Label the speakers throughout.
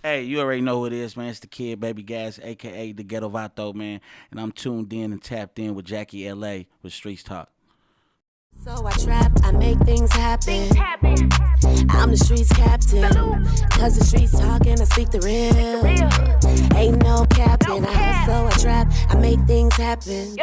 Speaker 1: Hey, you already know who it is, man. It's the kid, Baby Gas, aka the Ghetto Vato, man. And I'm tuned in and tapped in with Jackie LA with Streets Talk.
Speaker 2: So I trap, I make things happen. I'm the streets captain. Cause the streets talking, I speak the real. Ain't no capping. I hustle, I trap, I make things happen.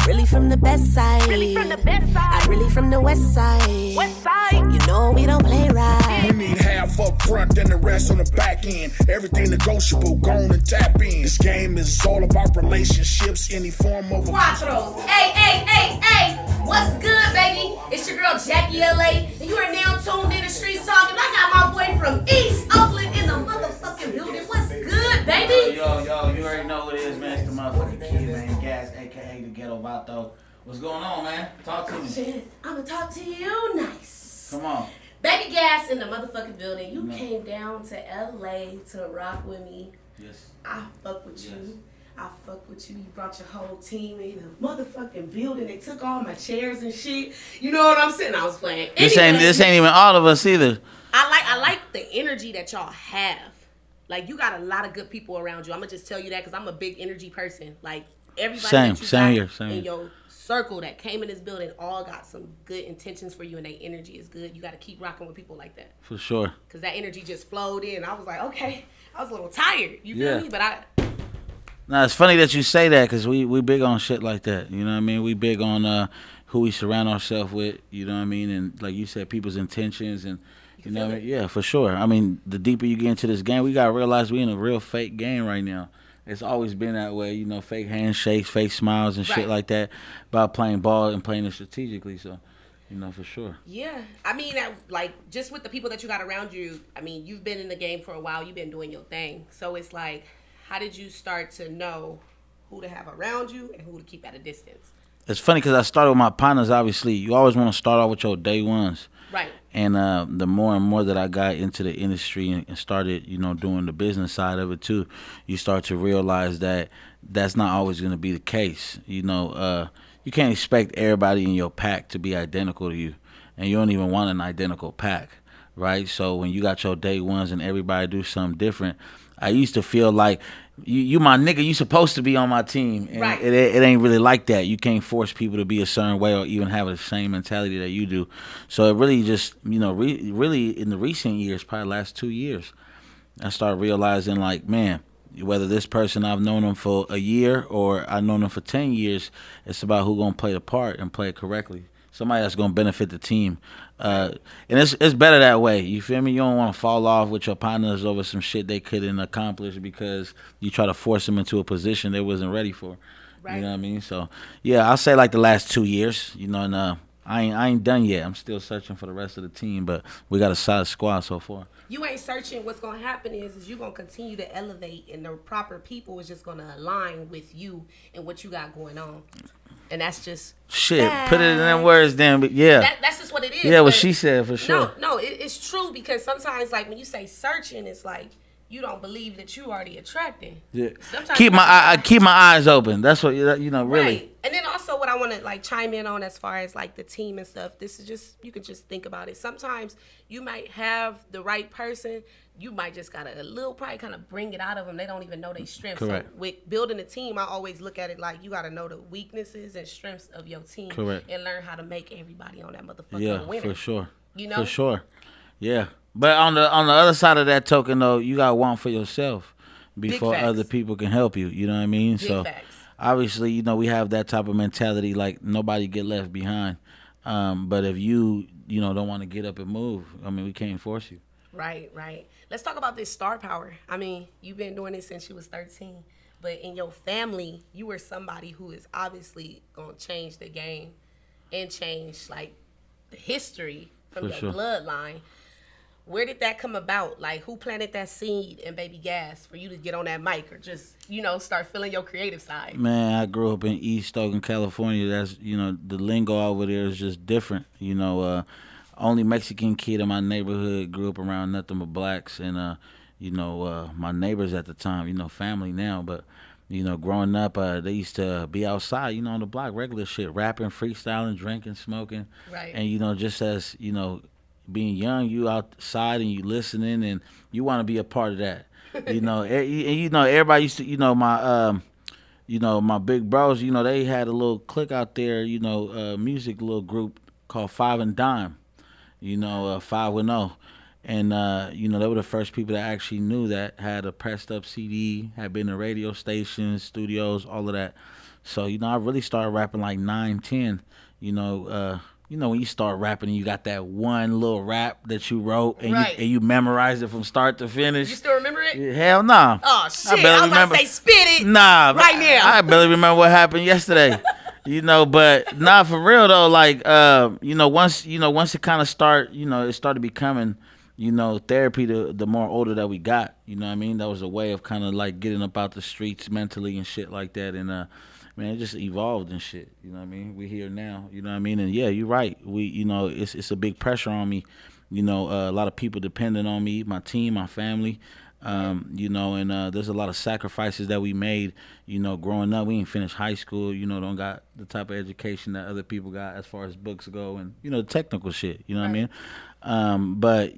Speaker 2: Really from the best side. I really from the west side. You know we don't play right.
Speaker 3: You need half up front and the rest on the back end. Everything negotiable, go on and tap in. This game is all about relationships, any form of
Speaker 4: Quattros. Hey, what's good, baby? It's your girl Jackie LA, and you are now tuned in to Streets Talking. I got my boy from East Oakland in the motherfucking building. What's good, baby?
Speaker 1: Yo, you already know who it is, man. It's the motherfucking kid, man. Gas, aka the Ghetto Vato. What's going on, man? Talk to me.
Speaker 4: Shit, I'm gonna talk to you nice.
Speaker 1: Come on.
Speaker 4: Baby Gas in the motherfucking building. You came down to LA to rock with me.
Speaker 1: Yes.
Speaker 4: I fuck with
Speaker 1: Yes.
Speaker 4: you. I fuck with you. You brought your whole team in the motherfucking building. They took all my chairs and shit. You know what I'm saying? I was playing.
Speaker 1: This
Speaker 4: Anyway,
Speaker 1: ain't even all of us either.
Speaker 4: I like the energy that y'all have. Like, you got a lot of good people around you. I'm gonna just tell you that because I'm a big energy person. Like, everybody
Speaker 1: Same
Speaker 4: that you got
Speaker 1: here.
Speaker 4: in your circle that came in this building all got some good intentions for you, and their energy is good. You got to keep rocking with people like that
Speaker 1: For sure.
Speaker 4: because that energy just flowed in. I was like, okay. I was a little tired. You feel me? But
Speaker 1: Now it's funny that you say that because we big on shit like that. You know what I mean? We big on who we surround ourselves with. You know what I mean? And like you said, people's intentions and you know what I mean? Yeah, for sure. I mean, the deeper you get into this game, we gotta realize we in a real fake game right now. It's always been that way, you know, fake handshakes, fake smiles and shit
Speaker 4: Right.
Speaker 1: like that. About playing ball and playing it strategically. So, you know, for sure.
Speaker 4: yeah, I mean, like, just with the people that you got around you, I mean, you've been in the game for a while. You've been doing your thing. So it's like, how did you start to know who to have around you and who to keep at a distance?
Speaker 1: It's funny because I started with my partners. Obviously, you always want to start off with your day ones.
Speaker 4: Right.
Speaker 1: And the more and more that I got into the industry and started, you know, doing the business side of it too, you start to realize that that's not always going to be the case. You know, you can't expect everybody in your pack to be identical to you, and you don't even want an identical pack, right? So when you got your day ones and everybody do something different, I used to feel like you my nigga, you supposed to be on my team, and
Speaker 4: Right.
Speaker 1: it ain't really like that. You can't force people to be a certain way or even have the same mentality that you do. So it really just, you know, really in the recent years, probably last 2 years, I started realizing like, man, whether this person I've known them for a year or I've known them for 10 years, it's about who gonna play the part and play it correctly. Somebody that's gonna benefit the team, and it's better that way. You feel me? You don't want to fall off with your partners over some shit they couldn't accomplish because you try to force them into a position they wasn't ready for.
Speaker 4: Right.
Speaker 1: You know what I mean? So yeah, I'll say like the last 2 years. You know, and I ain't done yet. I'm still searching for the rest of the team, but we got a solid squad so far.
Speaker 4: You ain't searching. What's going to happen is you're going to continue to elevate, and the proper people is just going to align with you and what you got going on. And that's just
Speaker 1: Shit, put it in them words then. But yeah,
Speaker 4: that's just what it is.
Speaker 1: yeah, what
Speaker 4: but
Speaker 1: she said for sure.
Speaker 4: No, it's true because sometimes, like, when you say searching, it's like you don't believe that you already attracting.
Speaker 1: Yeah.
Speaker 4: Sometimes
Speaker 1: Keep my eyes open. That's what you know. Really.
Speaker 4: Right. And then also what I want to like chime in on as far as like the team and stuff. This is just, you can just think about it. Sometimes you might have the right person. You might just gotta probably kind of bring it out of them. They don't even know their strengths.
Speaker 1: Correct.
Speaker 4: So with building a team, I always look at it like you gotta know the weaknesses and strengths of your team.
Speaker 1: Correct.
Speaker 4: And learn how to make everybody on that motherfucker
Speaker 1: Yeah,
Speaker 4: a winner.
Speaker 1: for sure.
Speaker 4: You know?
Speaker 1: For sure. Yeah. But on the other side of that token though, you gotta want for yourself before
Speaker 4: facts.
Speaker 1: other people can help you. You know what I mean?
Speaker 4: Big
Speaker 1: So
Speaker 4: facts.
Speaker 1: obviously, you know, we have that type of mentality like nobody get left behind. But if you don't want to get up and move, I mean, we can't force you.
Speaker 4: Right. Let's talk about this star power. I mean, you've been doing this since you was 13, but in your family, you were somebody who is obviously gonna change the game and change like the history from
Speaker 1: For
Speaker 4: your
Speaker 1: sure.
Speaker 4: bloodline. Where did that come about? Like, who planted that seed in Baby Gas for you to get on that mic or just, start feeling your creative side?
Speaker 1: Man, I grew up in East Oakland, California. That's, the lingo over there is just different. Only Mexican kid in my neighborhood, grew up around nothing but blacks. And, my neighbors at the time, family now. But, growing up, they used to be outside, on the block, regular shit, rapping, freestyling, drinking, smoking.
Speaker 4: Right.
Speaker 1: And, just as, being young, you outside and you listening, and you want to be a part of that. Everybody used to, my big bros, they had a little clique out there, music little group called Five and Dime, 5 and 0. And they were the first people that actually knew that, had a pressed up CD, had been to radio stations, studios, all of that. So, I really started rapping like 9, 10. When you start rapping and you got that one little rap that you wrote and
Speaker 4: Right.
Speaker 1: you memorized it from start to finish.
Speaker 4: You still remember it?
Speaker 1: Hell no.
Speaker 4: Oh shit! I was about to say spit it.
Speaker 1: Nah,
Speaker 4: right now.
Speaker 1: I barely remember what happened yesterday. But nah, for real though. Like, once it kind of it started becoming, therapy. The more older that we got, you know what I mean. That was a way of kind of like getting up out the streets mentally and shit like that. And man, it just evolved and shit. You know what I mean. We here now. You know what I mean. And yeah, you're right. It's a big pressure on me. A lot of people depending on me, my team, my family. And there's a lot of sacrifices that we made, growing up. We didn't finish high school, don't got the type of education that other people got as far as books go and, the technical shit, you know what I mean? But,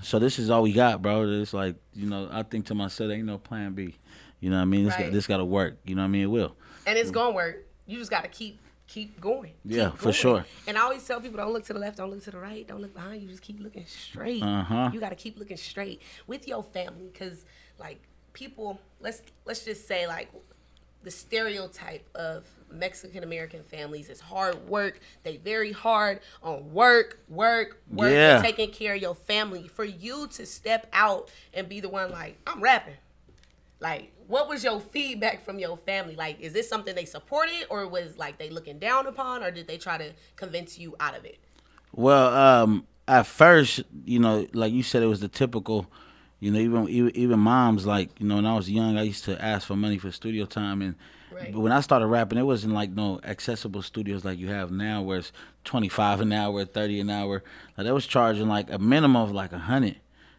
Speaker 1: so this is all we got, bro. It's like, I think to myself, there ain't no plan B. You know what I mean? This got to work. You know what I mean? It will.
Speaker 4: And it's going to work. You just got to keep going.
Speaker 1: Yeah,
Speaker 4: Keep
Speaker 1: for
Speaker 4: going.
Speaker 1: sure.
Speaker 4: And I always tell people, don't look to the left, don't look to the right, don't look behind you, just keep looking straight. You got to keep looking straight with your family, because like people, let's just say like the stereotype of Mexican American families is hard work. They very hard on work,
Speaker 1: Yeah.
Speaker 4: and taking care of your family. For you to step out and be the one like, I'm rapping. Like, what was your feedback from your family? Like, is this something they supported, or was like they looking down upon, or did they try to convince you out of it?
Speaker 1: Well, at first, like you said, it was the typical, even moms, like, when I was young, I used to ask for money for studio time. And
Speaker 4: Right.
Speaker 1: but when I started rapping, it wasn't like no accessible studios like you have now, where it's 25 an hour, 30 an hour. Like, they was charging like a minimum of like 100.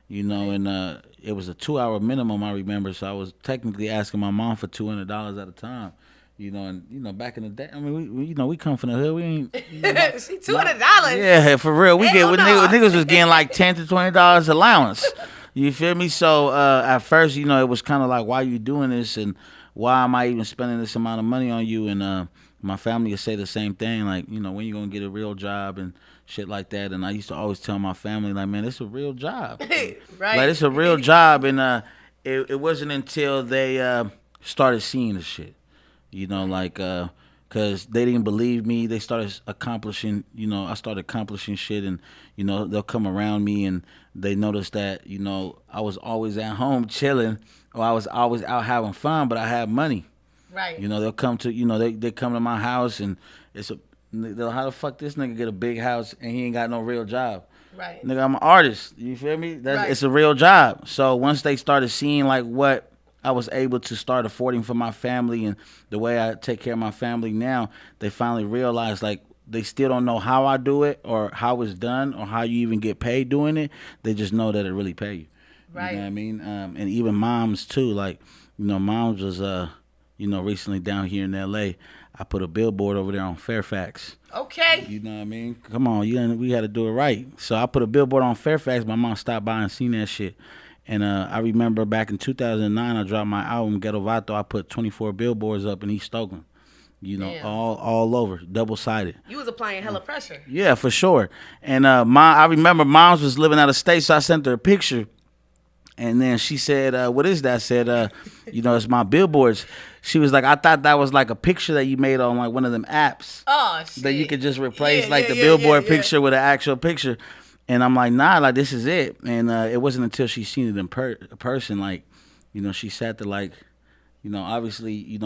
Speaker 1: And it was a 2-hour minimum, I remember. So I was technically asking my mom for $200 at a time. Back in the day, I mean, we come from the hood. We ain't.
Speaker 4: She $200.
Speaker 1: Yeah, for real. We
Speaker 4: Hell
Speaker 1: get
Speaker 4: no.
Speaker 1: niggas was getting like $10 to $20 allowance. You feel me? So at first, it was kind of like, why you doing this, and why am I even spending this amount of money on you? And my family would say the same thing, like, when you gonna get a real job and shit like that. And I used to always tell my family, like, man, it's a real job.
Speaker 4: Right.
Speaker 1: Like, it's a real job. And it wasn't until they started seeing the shit, because they didn't believe me. They started accomplishing, I started accomplishing shit, and, they'll come around me and they noticed that, I was always at home chilling, or I was always out having fun, but I had money.
Speaker 4: Right.
Speaker 1: They'll come to, they come to my house, and how the fuck this nigga get a big house and he ain't got no real job?
Speaker 4: Right.
Speaker 1: Nigga, I'm an artist. You feel me?
Speaker 4: Right.
Speaker 1: It's a real job. So once they started seeing like what I was able to start affording for my family and the way I take care of my family now, they finally realized, like, they still don't know how I do it or how it's done or how you even get paid doing it. They just know that it really pay you.
Speaker 4: Right.
Speaker 1: You know what I mean? And even moms too. Like, moms was recently down here in L.A. I put a billboard over there on Fairfax.
Speaker 4: Okay.
Speaker 1: You know what I mean? Come on, we had to do it right. So I put a billboard on Fairfax. My mom stopped by and seen that shit. And I remember back in 2009, I dropped my album, Ghetto Vato. I put 24 billboards up in East Oakland.
Speaker 4: Damn.
Speaker 1: all over, double-sided.
Speaker 4: You was applying hella pressure.
Speaker 1: Yeah, for sure. And I remember Moms was living out of state, so I sent her a picture. And then she said, what is that? I said, it's my billboards. She was like, I thought that was like a picture that you made on like one of them apps.
Speaker 4: Oh, shit.
Speaker 1: That you could just replace the billboard picture with an actual picture. And I'm like, nah, like, this is it. And it wasn't until she seen it in person, like, she sat there like, obviously,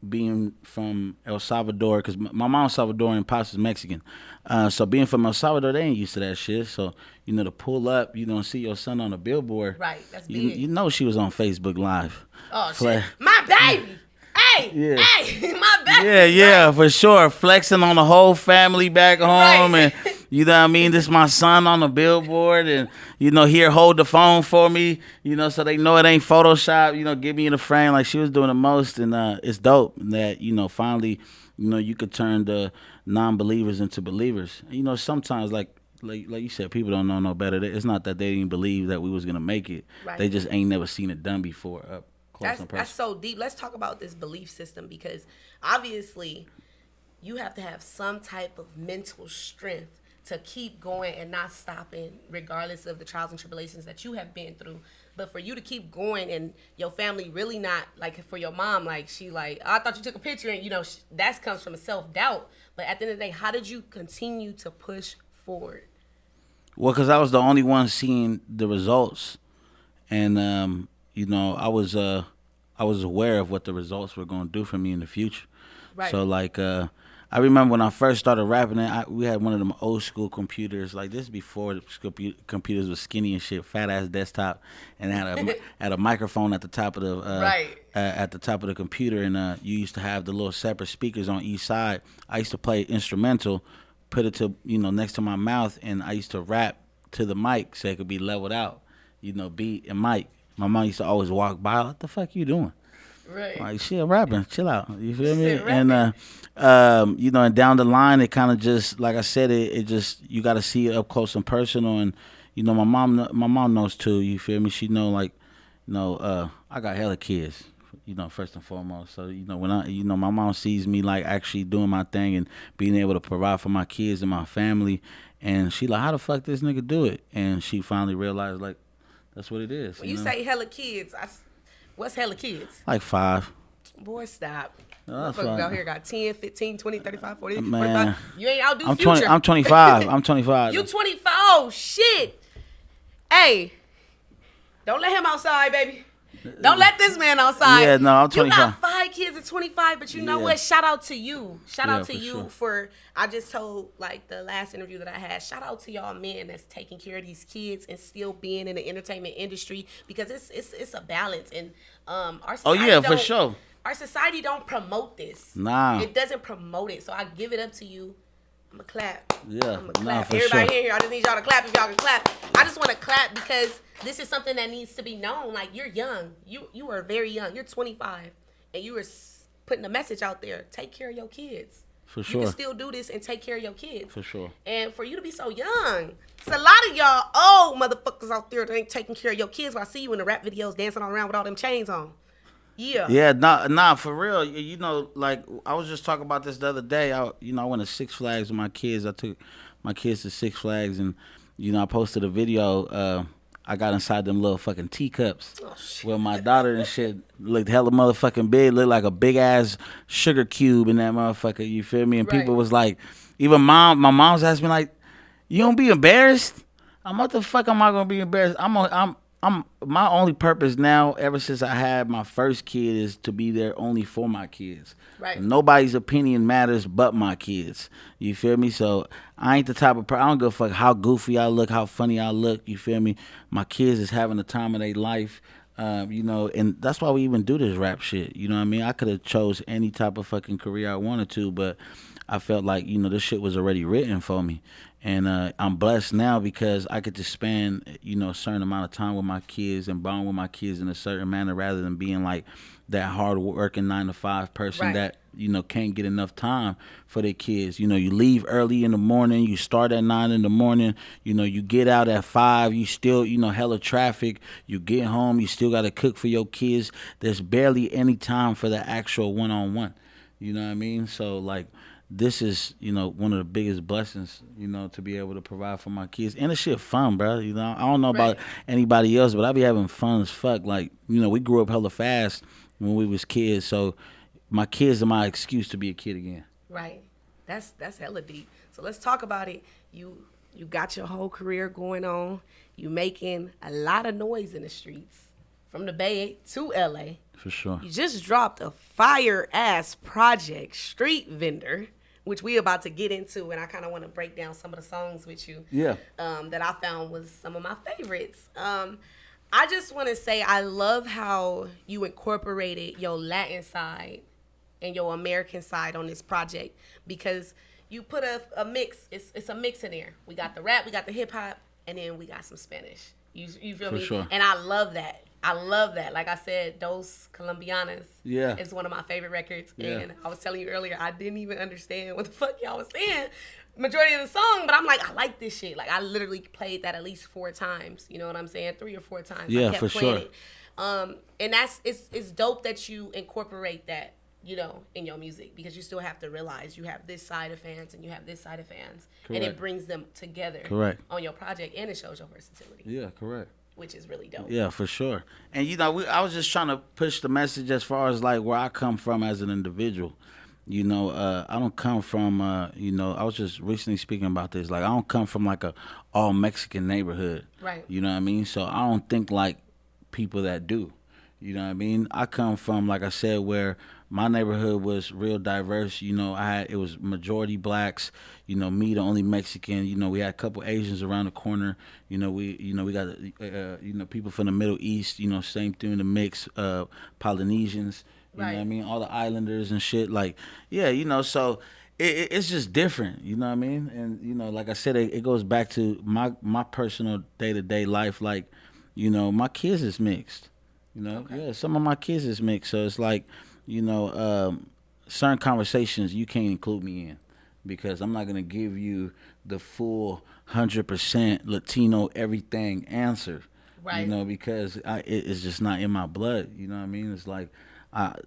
Speaker 1: being from El Salvador, because my mom's Salvadorian, pops is Mexican. So being from El Salvador, they ain't used to that shit. So, to pull up, see your son on a billboard.
Speaker 4: Right, that's big.
Speaker 1: You know she was on Facebook Live.
Speaker 4: Oh, shit. My baby. Hey,
Speaker 1: Yeah.
Speaker 4: hey, my baby.
Speaker 1: Yeah, for sure. Flexing on the whole family back home.
Speaker 4: Right.
Speaker 1: And, you know what I mean? This is my son on the billboard. And, here, hold the phone for me, so they know it ain't Photoshop, get me in the frame. Like, she was doing the most. And it's dope that, finally, you could turn the non-believers into believers. Sometimes, like like you said, people don't know no better. It's not that they didn't believe that we was gonna make it.
Speaker 4: Right.
Speaker 1: They just ain't never seen it done before up close and personal.
Speaker 4: That's so deep. Let's talk about this belief system, because obviously you have to have some type of mental strength to keep going and not stopping, regardless of the trials and tribulations that you have been through. But for you to keep going and your family really not, like for your mom, like she like, oh, I thought you took a picture, and that comes from a self-doubt. But at the end of the day, how did you continue to push forward?
Speaker 1: Well, because I was the only one seeing the results, and I was aware of what the results were going to do for me in the future.
Speaker 4: Right.
Speaker 1: So like, I remember when I first started rapping, we had one of them old school computers. Like this before the computers was skinny and shit, fat ass desktop, and it had a microphone at the top of the
Speaker 4: Right.
Speaker 1: At the top of the computer, and you used to have the little separate speakers on each side. I used to play instrumental, put it to next to my mouth, and I used to rap to the mic so it could be leveled out, beat and mic. My mom used to always walk by, what the fuck you doing?
Speaker 4: Right.
Speaker 1: Like, shit, rapping, chill out. You feel me?
Speaker 4: Shit,
Speaker 1: And and down the line, it kind of just, like I said, it just, you got to see it up close and personal. And my mom knows too. You feel me? She know I got hella kids. First and foremost. So when my mom sees me like actually doing my thing and being able to provide for my kids and my family, and she like, how the fuck this nigga do it? And she finally realized like, that's what it is.
Speaker 4: When you say hella kids, what's hella kids?
Speaker 1: Like 5.
Speaker 4: Boy, stop.
Speaker 1: No, that's
Speaker 4: Motherfuckers
Speaker 1: fine.
Speaker 4: out here got 10, 15, 20, 35, 40,
Speaker 1: Man.
Speaker 4: 45. You ain't outdo
Speaker 1: I'm
Speaker 4: Future.
Speaker 1: 25. I'm 25.
Speaker 4: You 25. Oh, shit. Hey, don't let him outside, baby. Don't let this man outside.
Speaker 1: Yeah, no, I'm 25.
Speaker 4: You got 5 kids at 25, but you know
Speaker 1: Yeah.
Speaker 4: what? Shout out to you. Shout out to
Speaker 1: for
Speaker 4: you
Speaker 1: sure.
Speaker 4: for, I just told, like, the last interview that I had, shout out to y'all men that's taking care of these kids and still being in the entertainment industry, because it's a balance. And our society
Speaker 1: for sure.
Speaker 4: Our society don't promote this.
Speaker 1: Nah.
Speaker 4: It doesn't promote it. So I give it up to you. I'm going to clap.
Speaker 1: Yeah,
Speaker 4: I'm going to clap.
Speaker 1: for
Speaker 4: Everybody
Speaker 1: sure.
Speaker 4: here, I just need y'all to clap if y'all can clap. I just want to clap because this is something that needs to be known. Like, you're young. You are very young. You're 25. And you are putting a message out there. Take care of your kids.
Speaker 1: For
Speaker 4: You
Speaker 1: sure.
Speaker 4: can still do this and take care of your kids.
Speaker 1: For sure.
Speaker 4: And for you to be so young. It's a lot of y'all old motherfuckers out there that ain't taking care of your kids. But I see you in the rap videos dancing all around with all them chains on. Yeah.
Speaker 1: Yeah, nah, for real. Like I was just talking about this the other day. I went to Six Flags with my kids. I took my kids to Six Flags, and I posted a video. I got inside them little fucking teacups with my daughter and shit. Looked hella motherfucking big. Looked like a big ass sugar cube in that motherfucker. You feel me? And
Speaker 4: Right.
Speaker 1: people was like, even my mom's asked me like, "You don't be embarrassed?" What the fuck am I gonna be embarrassed? I'm my only purpose now, ever since I had my first kid, is to be there only for my kids.
Speaker 4: Right.
Speaker 1: Nobody's opinion matters but my kids. You feel me? So I ain't the type of person, I don't give a fuck how goofy I look, how funny I look. You feel me? My kids is having the time of their life. And that's why we even do this rap shit. You know what I mean? I could have chose any type of fucking career I wanted to, but I felt like, this shit was already written for me. And I'm blessed now because I get to spend, a certain amount of time with my kids and bond with my kids in a certain manner, rather than being like that hard working 9-to-5 person
Speaker 4: Right.
Speaker 1: that, can't get enough time for their kids. You leave early in the morning, you start at 9 in the morning, you get out at 5, you still, hella traffic, you get home, you still got to cook for your kids. There's barely any time for the actual one-on-one. You know what I mean? So like, this is, one of the biggest blessings, to be able to provide for my kids. And the shit fun, bro. I don't know about anybody else, but I be having fun as fuck. Like, we grew up hella fast when we was kids. So my kids are my excuse to be a kid again.
Speaker 4: Right. That's hella deep. So let's talk about it. You got your whole career going on. You making a lot of noise in the streets. From the Bay to LA.
Speaker 1: For sure.
Speaker 4: You just dropped a fire-ass project, Street Vendor, which we about to get into, and I kind of want to break down some of the songs with you.
Speaker 1: Yeah.
Speaker 4: That I found was some of my favorites. I just want to say I love how you incorporated your Latin side and your American side on this project, because you put a mix. It's a mix in there. We got the rap, we got the hip-hop, and then we got some Spanish. You feel
Speaker 1: For
Speaker 4: me?
Speaker 1: sure.
Speaker 4: And I love that. Like I said, Dos Colombianas is one of my favorite records.
Speaker 1: Yeah.
Speaker 4: And I was telling you earlier, I didn't even understand what the fuck y'all was saying. majority of the song, but I'm like, I like this shit. Like I literally played that at least 4 times. You know what I'm saying? 3 or 4 times.
Speaker 1: Yeah,
Speaker 4: I kept
Speaker 1: for
Speaker 4: playing
Speaker 1: sure.
Speaker 4: it. And it's dope that you incorporate that, you know, in your music, because you still have to realize you have this side of fans and you have this side of fans, and it
Speaker 1: Correct.
Speaker 4: brings them together.
Speaker 1: Correct.
Speaker 4: On your project, and it shows your versatility.
Speaker 1: Yeah, correct.
Speaker 4: Which is really dope.
Speaker 1: Yeah, for sure. And you know, I was just trying to push the message as far as like where I come from as an individual. You know, I don't come from. You know, I was just recently speaking about this. Like, I don't come from like a all Mexican neighborhood.
Speaker 4: Right.
Speaker 1: You know what I mean? So I don't think like people that do. You know what I mean? I come from, like I said, where my neighborhood was real diverse. You know, it was majority blacks. You know, me the only Mexican. You know, we had a couple Asians around the corner. You know, we got you know, people from the Middle East. You know, same thing in the mix. Polynesians. You know what I mean? All the islanders and shit. Like, yeah, you know, so it's just different. You know what I mean? And you know, like I said, it goes back to my personal day-to-day life. Like, you know, my kids is mixed. You know, yeah, some of my kids is mixed. So it's like, you know, certain conversations you can't include me in, because I'm not gonna give you the full 100% Latino everything answer.
Speaker 4: Right.
Speaker 1: You know, because it's just not in my blood. You know what I mean? It's like,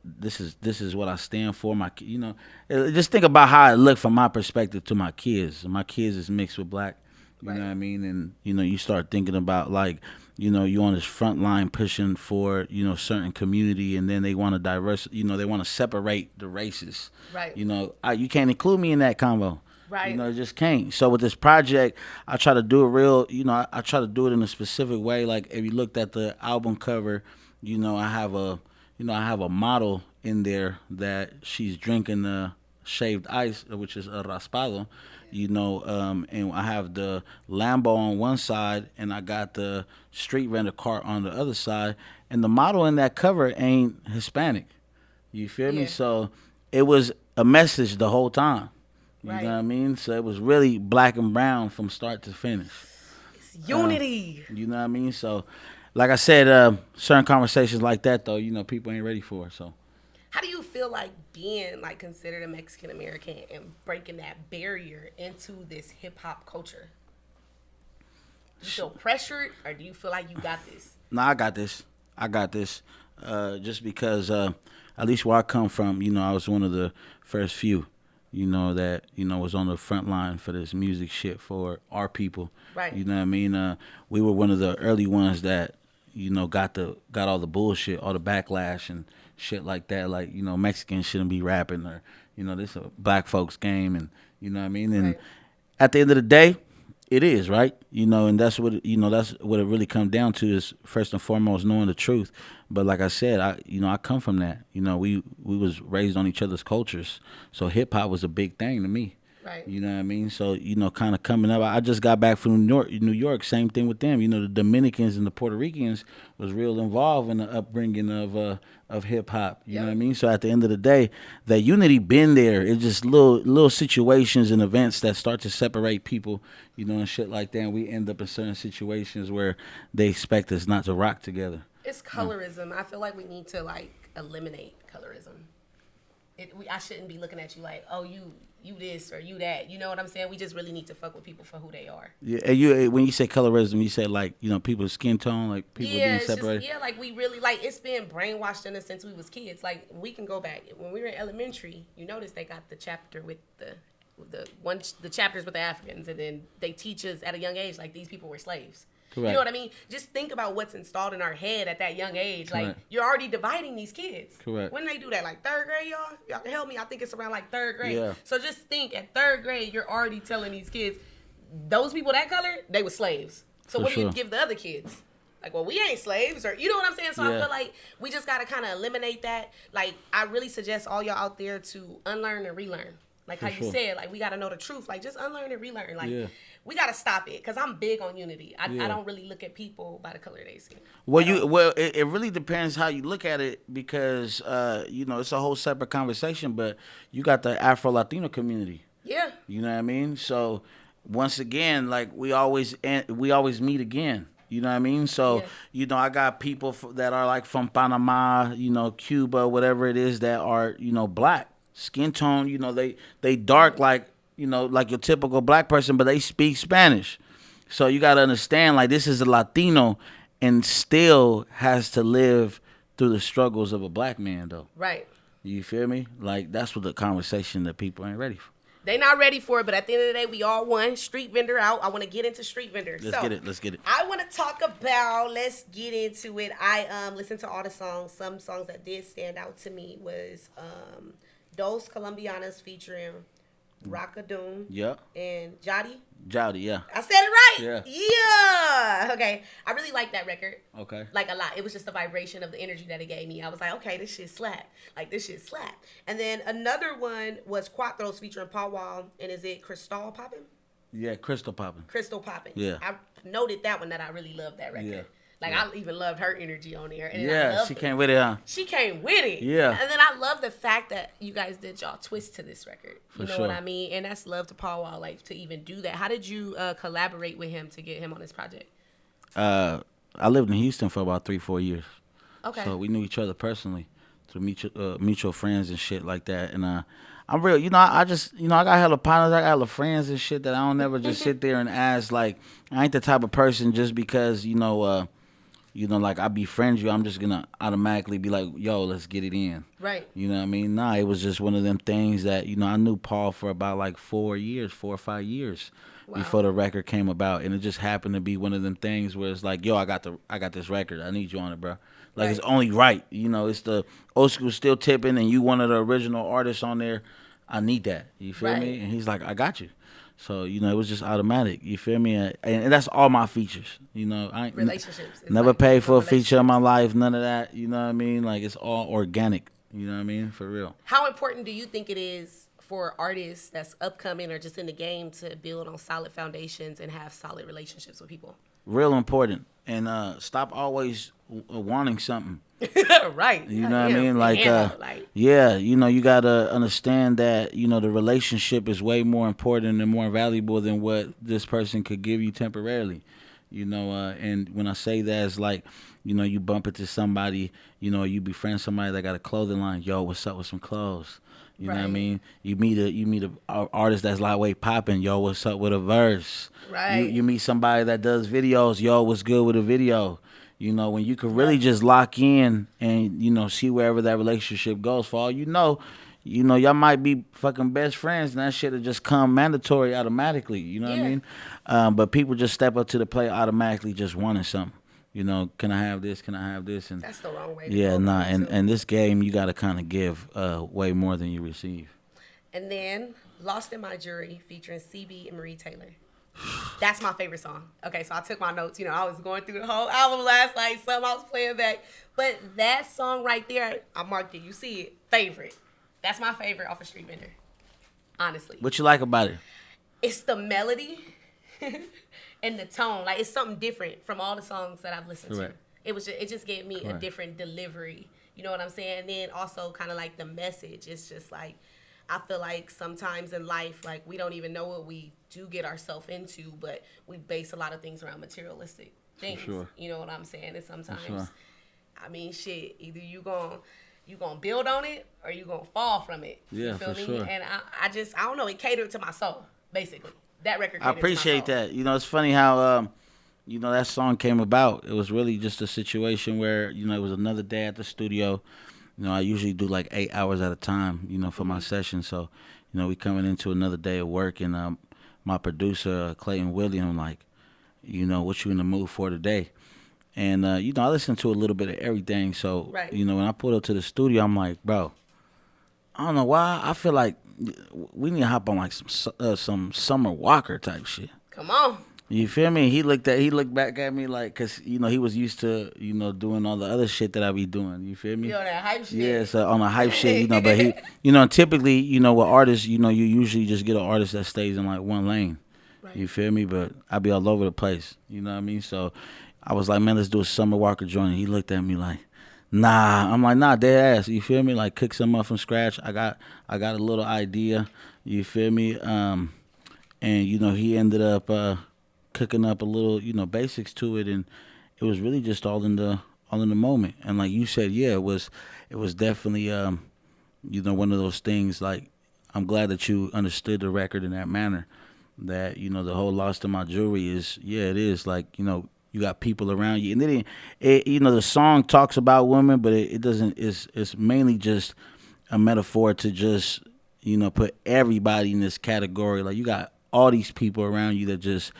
Speaker 1: this is what I stand for. You know, just think about how I look from my perspective to my kids. My kids is mixed with black. You know what I mean? And you know, you start thinking about like, you know, you on this front line pushing for, you know, certain community, and then they want to you know, they want to separate the races.
Speaker 4: Right.
Speaker 1: You know, you can't include me in that convo.
Speaker 4: Right.
Speaker 1: You know, it just can't. So with this project, I try to do it real, you know, I try to do it in a specific way. Like if you looked at the album cover, you know, I have a model in there that she's drinking the shaved ice, which is a raspado, you know, and I have the Lambo on one side, and I got the street rental cart on the other side, and the model in that cover ain't Hispanic. You feel me? So it was a message the whole time. You know what I mean? So it was really black and brown from start to finish.
Speaker 4: It's unity.
Speaker 1: You know what I mean? So, like I said, certain conversations like that, though, you know, people ain't ready for. So,
Speaker 4: how do you feel like being like considered a Mexican American and breaking that barrier into this hip hop culture? Do you feel pressured, or do you feel like you got this?
Speaker 1: No, I got this. Just because, at least where I come from, you know, I was one of the first few, you know, that, you know, was on the front line for this music shit for our people.
Speaker 4: Right.
Speaker 1: You know what I mean? We were one of the early ones that, you know, got all the bullshit, all the backlash and shit like that. Like, you know, Mexicans shouldn't be rapping, or, you know, this is a black folks game, and you know what I mean? And at the end of the day, it is, right? You know, and that's what it really comes down to, is first and foremost knowing the truth. But like I said, I come from that. You know, we was raised on each other's cultures. So hip hop was a big thing to me.
Speaker 4: Right.
Speaker 1: You know what I mean? So, you know, kind of coming up, I just got back from New York, same thing with them. You know, the Dominicans and the Puerto Ricans was real involved in the upbringing of hip hop. You know what I mean? So at the end of the day, that unity been there. It's just little situations and events that start to separate people, you know, and shit like that. And we end up in certain situations where they expect us not to rock together.
Speaker 4: It's colorism. I feel like we need to like eliminate colorism. I shouldn't be looking at you like, oh, you this or you that. You know what I'm saying? We just really need to fuck with people for who they are.
Speaker 1: Yeah, and when you say colorism, you say like, you know, people's skin tone, like people being separated.
Speaker 4: Like we really like, it's been brainwashed in us since we was kids. Like we can go back when we were in elementary. You notice they got the chapter with the chapters with the Africans, and then they teach us at a young age like these people were slaves. Correct. You know what I mean? Just think about what's installed in our head at that young age. Correct. Like, you're already dividing these kids.
Speaker 1: Correct.
Speaker 4: When they do that, like third grade, y'all? Y'all can help me. I think it's around like third grade.
Speaker 1: Yeah.
Speaker 4: So just think, at third grade, you're already telling these kids, those people that color, they were slaves. So what do you give the other kids? Like, well, we ain't slaves, or you know what I'm saying? So I feel like we just got to kind of eliminate that. Like, I really suggest all y'all out there to unlearn and relearn. Like how you said, like, we got to know the truth. Like, just unlearn and relearn. Like, we got to stop it, because I'm big on unity. I don't really look at people by the color of their skin.
Speaker 1: Well, it really depends how you look at it, because, you know, it's a whole separate conversation, but you got the Afro-Latino community.
Speaker 4: Yeah.
Speaker 1: You know what I mean? So, once again, like, we always meet again. You know what I mean? So, you know, I got people that are, like, from Panama, you know, Cuba, whatever it is, that are, you know, black. Skin tone, you know, they dark like like your typical black person, but they speak Spanish. So you got to understand, like, this is a Latino and still has to live through the struggles of a black man, though.
Speaker 4: Right.
Speaker 1: You feel me? Like, that's what the conversation that people ain't ready for.
Speaker 4: They not ready for it, but at the end of the day, we all won. Street vendor out. I want to get into street vendor.
Speaker 1: Let's get it.
Speaker 4: I want to talk about, let's get into it. I listened to all the songs. Some songs that did stand out to me was Dos Colombianas featuring Rockadoon.
Speaker 1: Yeah.
Speaker 4: And Jackiie.
Speaker 1: Jackiie, yeah.
Speaker 4: I said it right.
Speaker 1: Yeah.
Speaker 4: Yeah. Okay. I really like that record.
Speaker 1: Okay.
Speaker 4: Like, a lot. It was just the vibration of the energy that it gave me. I was like, okay, this shit slap. Like, this shit slap. And then another one was Quattros featuring Paul Wall. And is it Crystal Poppin'?
Speaker 1: Yeah, Crystal Poppin'.
Speaker 4: Crystal Poppin'.
Speaker 1: Yeah.
Speaker 4: I noted that one that I really loved that record.
Speaker 1: Yeah.
Speaker 4: Like, I even loved her energy on there. And
Speaker 1: Yeah, she came with it, huh?
Speaker 4: She came with it.
Speaker 1: Yeah.
Speaker 4: And then I love the fact that you guys did y'all twist to this record. You know
Speaker 1: sure.
Speaker 4: what I mean? And that's love to Paul Wall, like, to even do that. How did you collaborate with him to get him on this project?
Speaker 1: I lived in Houston for about 3-4 years.
Speaker 4: Okay.
Speaker 1: So we knew each other personally through mutual friends and shit like that. And I'm real, I just, I got hella partners, I got hella friends and shit that I don't ever just sit there and ask. Like, I ain't the type of person just because, like, I befriend you, I'm just gonna automatically be like, yo, let's get it in.
Speaker 4: Right.
Speaker 1: You know what I mean? Nah, it was just one of them things that, I knew Paul for about like 4 or 5 years before the record came about. And it just happened to be one of them things where it's like, yo, I got this record. I need you on it, bro. Like, It's only right. It's the old school still tipping and you one of the original artists on there. I need that. You feel me? And he's like, I got you. So, it was just automatic. You feel me? And that's all my features. I ain't
Speaker 4: Relationships.
Speaker 1: never paid for a feature in my life. None of that. You know what I mean? Like, it's all organic. You know what I mean? For real.
Speaker 4: How important do you think it is for artists that's upcoming or just in the game to build on solid foundations and have solid relationships with people?
Speaker 1: Real important. And stop always wanting something.
Speaker 4: Right.
Speaker 1: You know what I mean? Like, you got to understand that, the relationship is way more important and more valuable than what this person could give you temporarily. And when I say that, it's like, you bump into somebody, you befriend somebody that got a clothing line. Yo, what's up with some clothes? You know what I mean? You meet a artist that's lightweight popping. Yo, what's up with a verse?
Speaker 4: Right.
Speaker 1: You meet somebody that does videos. Yo, what's good with a video? When you could really just lock in and, see wherever that relationship goes. For all y'all might be fucking best friends and that shit will just come mandatory automatically. You know what I mean? But people just step up to the plate automatically just wanting something. Can I have this? Can I have this? And
Speaker 4: that's the wrong way to
Speaker 1: go.
Speaker 4: And
Speaker 1: this game, you got to kind of give way more than you receive.
Speaker 4: And then Lost in My Jury featuring CB and Marie Taylor. That's my favorite song. Okay, so I took my notes. I was going through the whole album last night. Some I was playing back. But that song right there, I marked it. You see it. Favorite. That's my favorite off of Street Vendor. Honestly.
Speaker 1: What you like about it?
Speaker 4: It's the melody and the tone. Like, it's something different from all the songs that I've listened to. It just gave me a different delivery. You know what I'm saying? And then also kind of like the message. It's just like, I feel like sometimes in life, like, we don't even know what we do get ourselves into, but we base a lot of things around materialistic things.
Speaker 1: Sure.
Speaker 4: You know what I'm saying? And sometimes, I mean, shit, either you gonna build on it or you gonna fall from it.
Speaker 1: Yeah,
Speaker 4: you feel
Speaker 1: for
Speaker 4: me?
Speaker 1: sure.
Speaker 4: And I don't know, it catered to my soul, basically. That record
Speaker 1: I
Speaker 4: catered
Speaker 1: appreciate
Speaker 4: to my soul.
Speaker 1: that. It's funny how, that song came about. It was really just a situation where, it was another day at the studio. I usually do like 8 hours at a time, for my session. So, we coming into another day of work, and my producer, Clayton William, like, what you in the mood for today? And, I listen to a little bit of everything. So, when I pulled up to the studio, I'm like, bro, I don't know why. I feel like we need to hop on like some Summer Walker type shit.
Speaker 4: Come on.
Speaker 1: You feel me? He looked back at me like, cause he was used to doing all the other shit that I be doing. You feel me?
Speaker 4: You on that hype shit.
Speaker 1: Yeah, so on the hype shit, but he, typically, with artists, you usually just get an artist that stays in like one lane. Right. You feel me? But I be all over the place. You know what I mean? So I was like, man, let's do a Summer Walker joint. And he looked at me like, nah. I'm like, nah, dead ass. You feel me? Like, cook something up from scratch. I got a little idea. You feel me? And he ended up cooking up a little, basics to it, and it was really just all in the moment. And like you said, yeah, it was definitely one of those things like I'm glad that you understood the record in that manner. That the whole loss to my jewelry is, yeah, it is like you got people around you, and the song talks about women, but it doesn't. It's mainly just a metaphor to just put everybody in this category. Like you got all these people around you that just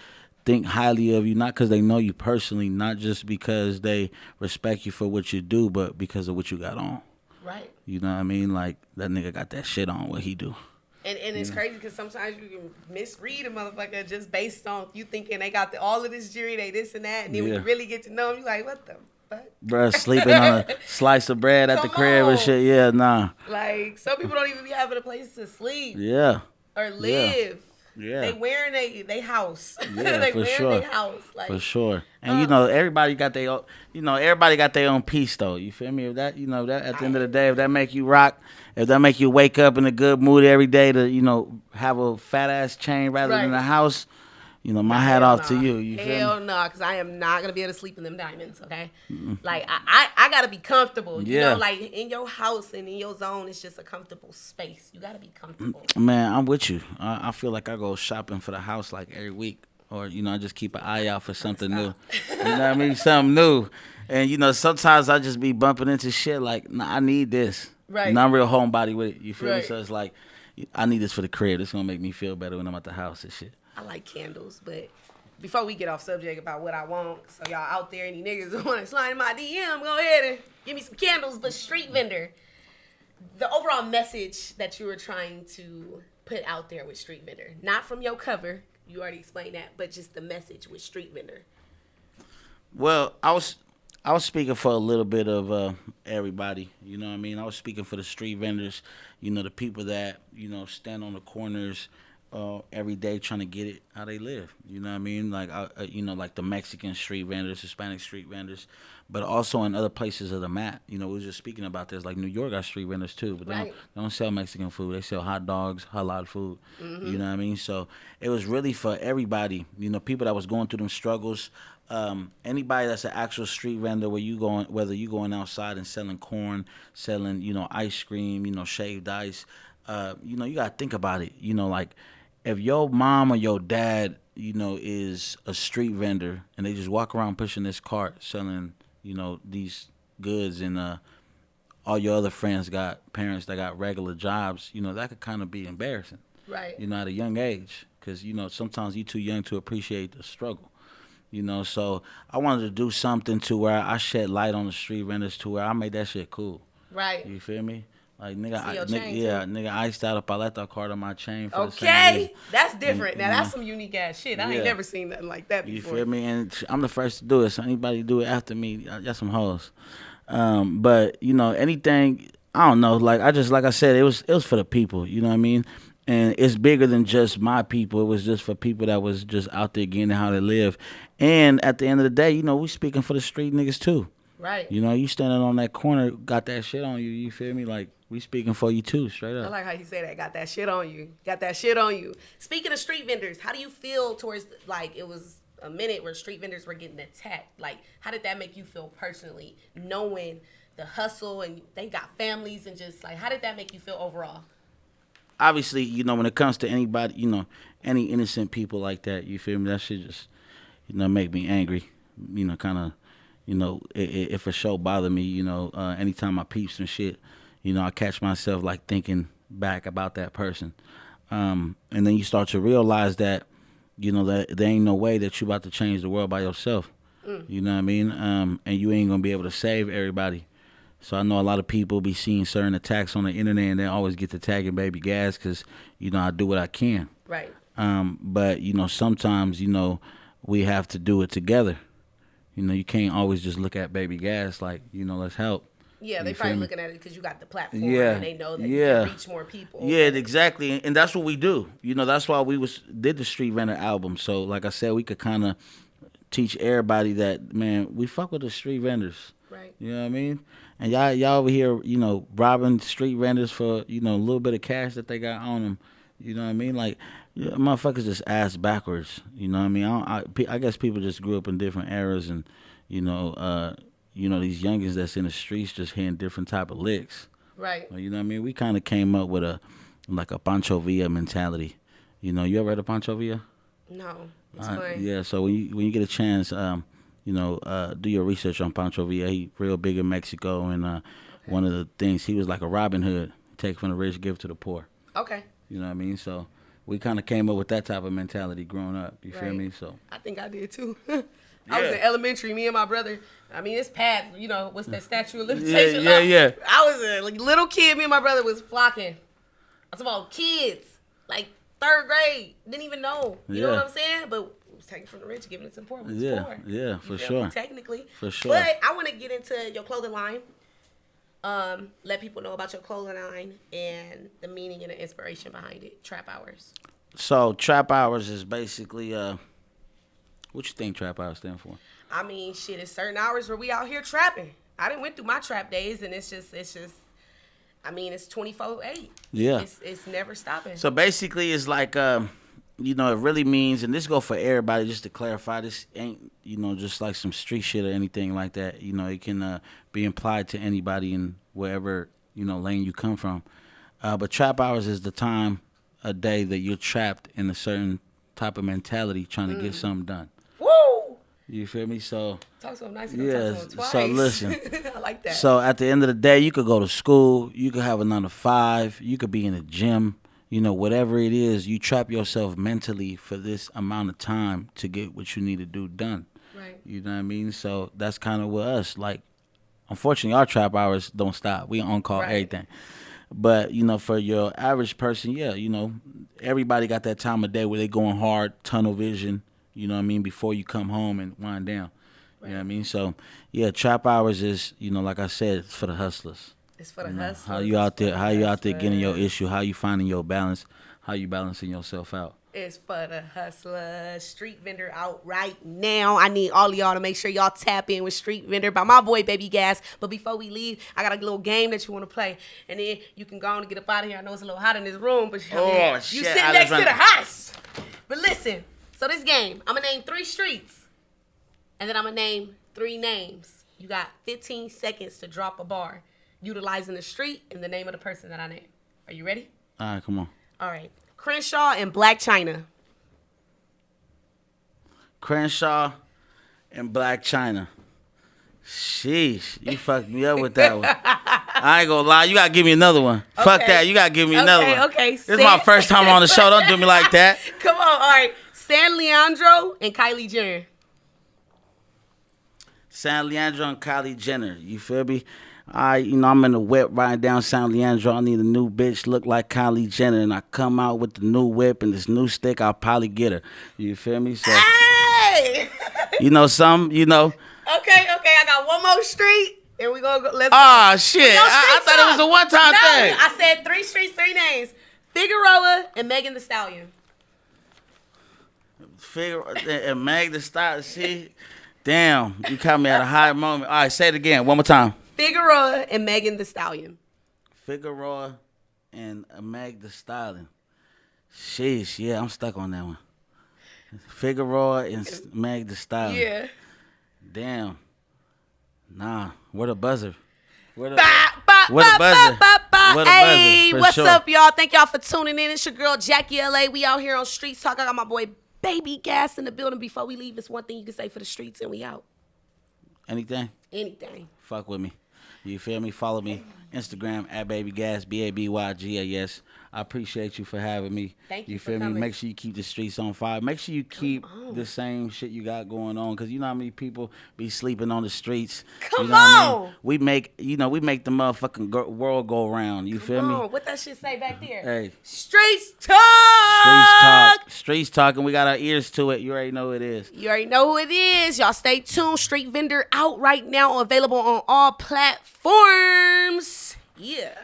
Speaker 1: think highly of you, not because they know you personally, not just because they respect you for what you do, but because of what you got on.
Speaker 4: Right.
Speaker 1: You know what I mean? Like that nigga got that shit on. What he do?
Speaker 4: And it's crazy because sometimes you can misread a motherfucker just based on you thinking they got all of this jewelry, they this and that, and then when you really get to know them, you like, what the fuck?
Speaker 1: Bruh, sleeping on a slice of bread at the crib and shit. Yeah, nah.
Speaker 4: Like some people don't even be having a place to sleep.
Speaker 1: Yeah.
Speaker 4: Or live.
Speaker 1: Yeah.
Speaker 4: They wearing they house.
Speaker 1: Yeah,
Speaker 4: they
Speaker 1: for
Speaker 4: wearing
Speaker 1: sure.
Speaker 4: their house. Like,
Speaker 1: for sure. And everybody got their own, everybody got their own piece though. You feel me? If that, that at the end of the day, if that make you rock, if that make you wake up in a good mood every day to, have a fat ass chain rather than a house, my hat off to you. You feel me?
Speaker 4: Hell no, because I am not gonna be able to sleep in them diamonds. Okay, like I gotta be comfortable. You know, like in your house and in your zone, it's just a comfortable space. You gotta be comfortable.
Speaker 1: Man, I'm with you. I feel like I go shopping for the house like every week, or I just keep an eye out for something new. You know what I mean? Something new. And sometimes I just be bumping into shit like, nah, I need this.
Speaker 4: Right.
Speaker 1: And I'm real homebody with it. You feel me?
Speaker 4: Right.
Speaker 1: So it's like, I need this for the crib. It's gonna make me feel better when I'm at the house and shit.
Speaker 4: I like candles, but before we get off subject about what I want, so y'all out there, any niggas that want to slide in my DM, go ahead and give me some candles. But street vendor, the overall message that you were trying to put out there with street vendor, not from your cover, you already explained that, but just the message with street vendor.
Speaker 1: Well, I was speaking for a little bit of everybody. You know what I mean? I was speaking for the street vendors. The people that stand on the corners every day trying to get it how they live. You know what I mean? Like like the Mexican street vendors, Hispanic street vendors, but also in other places of the map. We were just speaking about this. Like New York got street vendors too, but they don't sell Mexican food. They sell hot dogs, halal food. Mm-hmm. You know what I mean? So it was really for everybody. People that was going through them struggles. Anybody that's an actual street vendor whether you going outside and selling corn, selling ice cream, shaved ice. You gotta think about it. Like if your mom or your dad, is a street vendor and they just walk around pushing this cart selling, these goods, and all your other friends got parents that got regular jobs, that could kind of be embarrassing.
Speaker 4: Right.
Speaker 1: At a young age, because sometimes you're too young to appreciate the struggle. So I wanted to do something to where I shed light on the street vendors to where I made that shit cool.
Speaker 4: Right.
Speaker 1: You feel me? Like nigga,
Speaker 4: nigga
Speaker 1: iced out a paleta card on my chain. For
Speaker 4: okay, that's different. Now that's some unique ass shit. I ain't never seen nothing like that before.
Speaker 1: You feel me? And I'm the first to do it. So anybody do it after me, I got some hoes. But anything, I don't know. Like I said, it was for the people. You know what I mean? And it's bigger than just my people. It was just for people that was just out there getting how they live. And at the end of the day, we speaking for the street niggas too.
Speaker 4: Right.
Speaker 1: You standing on that corner, got that shit on you. You feel me? Like, we speaking for you too, straight up.
Speaker 4: I like how you say that. Got that shit on you. Got that shit on you. Speaking of street vendors, how do you feel towards, like, it was a minute where street vendors were getting attacked? Like, how did that make you feel personally, knowing the hustle and they got families and just, like, how did that make you feel overall?
Speaker 1: Obviously, when it comes to anybody, any innocent people like that, you feel me? That shit just, make me angry. Kind of, it for sure bother me, anytime I peep some shit, I catch myself like thinking back about that person. And then you start to realize that, that there ain't no way that you about to change the world by yourself. You know what I mean? And you ain't gonna be able to save everybody. So I know a lot of people be seeing certain attacks on the internet and they always get to tagging baby gas because, I do what I can.
Speaker 4: Right.
Speaker 1: But, sometimes, we have to do it together. You can't always just look at baby gas like, let's help.
Speaker 4: Yeah, they probably looking at it because you got the platform and they know that you can reach more people.
Speaker 1: Yeah, exactly. And that's what we do. That's why we did the Street Vendor album. So, like I said, we could kind of teach everybody that, man, we fuck with the street vendors.
Speaker 4: Right.
Speaker 1: You know what I mean? And y'all over here, robbing street vendors for, a little bit of cash that they got on them. You know what I mean? Like, motherfuckers just ass backwards. You know what I mean? I guess people just grew up in different eras and, these youngins that's in the streets just hearing different type of licks.
Speaker 4: Right.
Speaker 1: You know what I mean? We kind of came up with a like a Pancho Villa mentality. You know, you ever heard of Pancho Villa?
Speaker 4: No, it's fun.
Speaker 1: Yeah, so when you get a chance, do your research on Pancho Villa. He real big in Mexico, and one of the things, he was like a Robin Hood, take from the rich, give to the poor.
Speaker 4: Okay.
Speaker 1: You know what I mean? So we kind of came up with that type of mentality growing up. You feel
Speaker 4: Right.
Speaker 1: me? So
Speaker 4: I think I did too. I was in elementary, me and my brother. I mean, it's past, what's that statute of limitations?
Speaker 1: yeah.
Speaker 4: I was a little kid. Me and my brother was flocking. I'm talking about kids, like 3rd grade. Didn't even know. You know what I'm saying? But it was taken from the rich, giving it to the poor.
Speaker 1: Yeah, for sure.
Speaker 4: Technically.
Speaker 1: For sure.
Speaker 4: But I want to get into your clothing line. Let people know about your clothing line and the meaning and the inspiration behind it. Trap Hours.
Speaker 1: So Trap Hours is basically what you think Trap Hours stand for?
Speaker 4: I mean, shit, it's certain hours where we out here trapping. I done went through my trap days, and it's just. I mean, it's 24/8.
Speaker 1: Yeah.
Speaker 4: It's never stopping.
Speaker 1: So basically, it's like it really means, and this go for everybody. Just to clarify, this ain't just like some street shit or anything like that. It can be implied to anybody in wherever lane you come from. But Trap Hours is the time a day that you're trapped in a certain type of mentality, trying to get something done.
Speaker 4: Woo!
Speaker 1: You feel me? So
Speaker 4: Talk so nice.
Speaker 1: yeah.
Speaker 4: Talk twice.
Speaker 1: So listen.
Speaker 4: I like that.
Speaker 1: So at the end of the day, you could go to school, you could have a 9 to 5, you could be in the gym, whatever it is, you trap yourself mentally for this amount of time to get what you need to do done.
Speaker 4: Right.
Speaker 1: You know what I mean? So that's kind of with us. Like, unfortunately, our trap hours don't stop. We on call everything. But, for your average person, yeah, everybody got that time of day where they going hard, tunnel vision, before you come home and wind down. You know what I mean? So, yeah, Trap Hours is, like I said, it's for the hustlers.
Speaker 4: It's for the hustlers.
Speaker 1: How you out there getting your issue, how you finding your balance, how you balancing yourself out.
Speaker 4: It's for the hustlers. Street Vendor out right now. I need all of y'all to make sure y'all tap in with Street Vendor by my boy Baby Gas. But before we leave, I got a little game that you want to play. And then you can go on and get up out of here. I know it's a little hot in this room, but you sit next to the hottest. But listen, so this game, I'm going to name 3 streets. And then I'm going to name 3 names. You got 15 seconds to drop a bar, utilizing the street and the name of the person that I named. Are you ready?
Speaker 1: All right, come on.
Speaker 4: All right. Crenshaw and Black China.
Speaker 1: Crenshaw and Black China. Sheesh, you fucked me up with that one. I ain't gonna lie, you gotta give me another one. Okay. Fuck that, you gotta give me another one.
Speaker 4: Okay,
Speaker 1: this is my first time on the show. Don't do me like that.
Speaker 4: Come on, all right. San Leandro and Kylie Jenner.
Speaker 1: San Leandro and Kylie Jenner. You feel me? I'm in the whip riding down San Leandro. I need a new bitch look like Kylie Jenner, and I come out with the new whip and this new stick. I'll probably get her. You feel me? So,
Speaker 4: hey!
Speaker 1: Okay.
Speaker 4: Okay. I got one more street, and we gonna go. Let's.
Speaker 1: Oh shit! I thought it was a one-time thing.
Speaker 4: I said 3 streets, 3 names: Figueroa and Megan Thee Stallion.
Speaker 1: Figueroa and Meg Thee Stallion. See, damn, you caught me at a high moment. All right, say it again, one more time.
Speaker 4: Figueroa and Megan Thee Stallion.
Speaker 1: Figueroa and Meg Thee Stallion. Sheesh, yeah, I'm stuck on that one. Figueroa and Meg Thee Stallion.
Speaker 4: Yeah.
Speaker 1: Damn. Nah, where the buzzer? Where the
Speaker 4: buzzer? Hey, what's
Speaker 1: sure.
Speaker 4: up, y'all? Thank y'all for tuning in. It's your girl, Jackiie LA. We out here on Streets Talk. I got my boy Baby Gas in the building. Before we leave, it's one thing you can say for the streets, and we out.
Speaker 1: Anything? Fuck with me. You feel me? Follow me. Instagram at BabyGas, BabyGas. I appreciate you for having me.
Speaker 4: Thank you.
Speaker 1: You feel me? Make sure you keep the streets on fire. Make sure you keep the same shit you got going on, because you know how many people be sleeping on the streets.
Speaker 4: Come on.
Speaker 1: I mean? We make the motherfucking world go around. You feel me?
Speaker 4: What that shit say back there?
Speaker 1: Hey.
Speaker 4: Streets talk.
Speaker 1: Streets talking. We got our ears to it. You already know who it is.
Speaker 4: Y'all stay tuned. Street Vendor out right now, available on all platforms. Yeah.